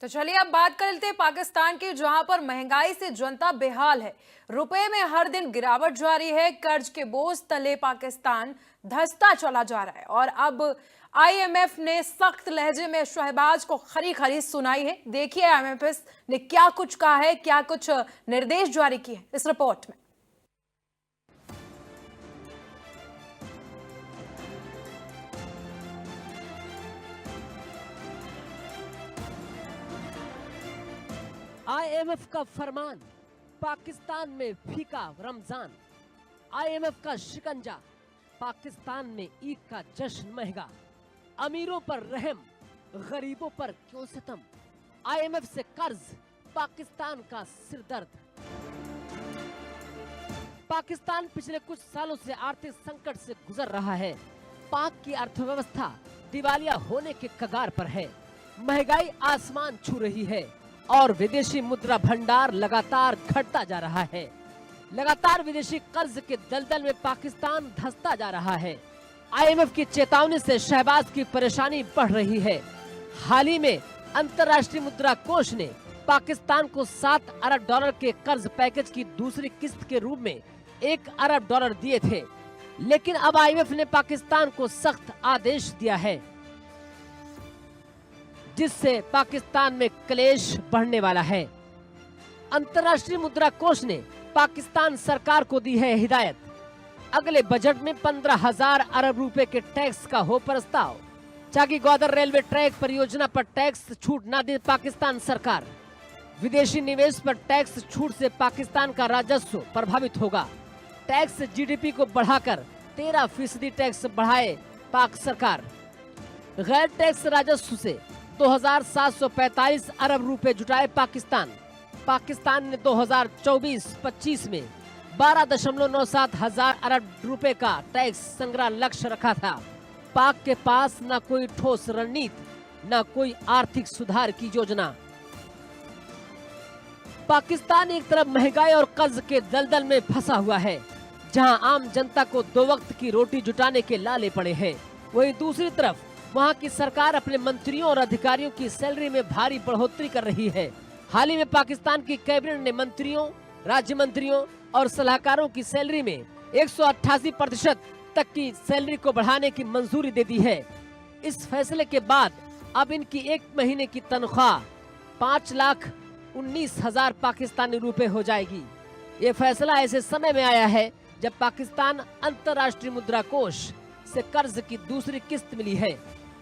तो चलिए अब बात कर लेते हैं पाकिस्तान की, जहां पर महंगाई से जनता बेहाल है। रुपए में हर दिन गिरावट जारी है। कर्ज के बोझ तले पाकिस्तान धंसता चला जा रहा है और अब आईएमएफ ने सख्त लहजे में शहबाज को खरी खरी सुनाई है। देखिए आईएमएफ ने क्या कुछ कहा है, क्या कुछ निर्देश जारी किए हैं इस रिपोर्ट में। आईएमएफ का फरमान, पाकिस्तान में फीका रमजान। आईएमएफ का शिकंजा, पाकिस्तान में ईद का जश्न महंगा। अमीरों पर रहम, गरीबों पर क्यों सितम। आईएमएफ से कर्ज, पाकिस्तान का सिरदर्द। पाकिस्तान पिछले कुछ सालों से आर्थिक संकट से गुजर रहा है। पाक की अर्थव्यवस्था दिवालिया होने के कगार पर है। महंगाई आसमान छू रही है और विदेशी मुद्रा भंडार लगातार घटता जा रहा है। लगातार विदेशी कर्ज के दलदल में पाकिस्तान धंसता जा रहा है। आईएमएफ की चेतावनी से शहबाज की परेशानी बढ़ रही है। हाल ही में अंतर्राष्ट्रीय मुद्रा कोष ने पाकिस्तान को $7 अरब के कर्ज पैकेज की दूसरी किस्त के रूप में $1 अरब दिए थे, लेकिन अब आईएमएफ ने पाकिस्तान को सख्त आदेश दिया है, जिससे पाकिस्तान में क्लेश बढ़ने वाला है। अंतर्राष्ट्रीय मुद्रा कोष ने पाकिस्तान सरकार को दी है हिदायत, अगले बजट में 15,000 अरब रुपए के टैक्स का हो प्रस्ताव। चाकी ग्वादर रेलवे ट्रैक परियोजना पर टैक्स छूट न दे पाकिस्तान सरकार। विदेशी निवेश पर टैक्स छूट से पाकिस्तान का राजस्व प्रभावित होगा। टैक्स जीडीपी को बढ़ाकर 13% टैक्स बढ़ाए पाक सरकार। गैर टैक्स राजस्व से 2,745 अरब रुपए जुटाए पाकिस्तान। पाकिस्तान ने 2024-25 में 12.97 हजार अरब रुपए का टैक्स संग्रह लक्ष्य रखा था। पाक के पास न कोई ठोस रणनीति, न कोई आर्थिक सुधार की योजना। पाकिस्तान एक तरफ महंगाई और कर्ज के दलदल में फंसा हुआ है, जहां आम जनता को 2 वक्त की रोटी जुटाने के लाले पड़े हैं। वहीं दूसरी तरफ वहां की सरकार अपने मंत्रियों और अधिकारियों की सैलरी में भारी बढ़ोतरी कर रही है। हाल ही में पाकिस्तान की कैबिनेट ने मंत्रियों, राज्य मंत्रियों और सलाहकारों की सैलरी में 188% तक की सैलरी को बढ़ाने की मंजूरी दे दी है। इस फैसले के बाद अब इनकी 1 महीने की तनख्वाह 5,19,000 पाकिस्तानी रुपए हो जाएगी। ये फैसला ऐसे समय में आया है जब पाकिस्तान अंतर्राष्ट्रीय मुद्रा कोष से कर्ज की दूसरी किस्त मिली है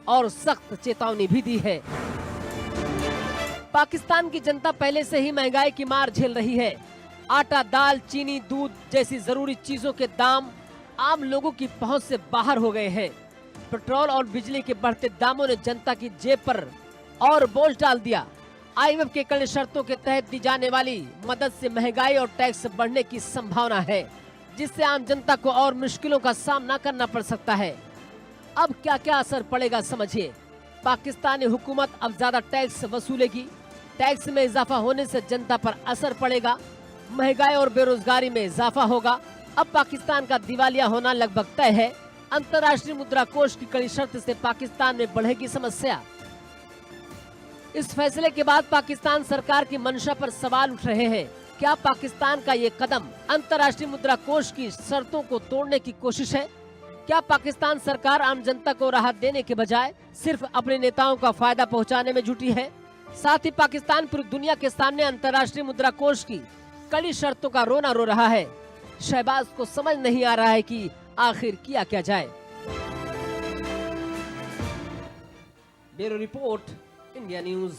और सख्त चेतावनी भी दी है। पाकिस्तान की जनता पहले से ही महंगाई की मार झेल रही है। आटा, दाल, चीनी, दूध जैसी जरूरी चीजों के दाम आम लोगों की पहुंच से बाहर हो गए हैं। पेट्रोल और बिजली के बढ़ते दामों ने जनता की जेब पर और बोझ डाल दिया। आईएमएफ के कड़े शर्तों के तहत दी जाने वाली मदद से महंगाई और टैक्स बढ़ने की संभावना है, जिससे आम जनता को और मुश्किलों का सामना करना पड़ सकता है। अब क्या क्या असर पड़ेगा समझिए। पाकिस्तानी हुकूमत अब ज्यादा टैक्स वसूलेगी। टैक्स में इजाफा होने से जनता पर असर पड़ेगा। महंगाई और बेरोजगारी में इजाफा होगा। अब पाकिस्तान का दिवालिया होना लगभग तय है। अंतर्राष्ट्रीय मुद्रा कोष की कड़ी शर्त से पाकिस्तान में बढ़ेगी समस्या। इस फैसले के बाद पाकिस्तान सरकार की मंशा पर सवाल उठ रहे हैं। क्या पाकिस्तान का ये कदम अंतर्राष्ट्रीय मुद्रा कोष की शर्तों को तोड़ने की कोशिश है? क्या पाकिस्तान सरकार आम जनता को राहत देने के बजाय सिर्फ अपने नेताओं का फायदा पहुंचाने में जुटी है? साथ ही पाकिस्तान पूरी दुनिया के सामने अंतर्राष्ट्रीय मुद्रा कोष की कड़ी शर्तों का रोना रो रहा है। शहबाज को समझ नहीं आ रहा है कि आखिर किया क्या जाए। Bureau report, India news.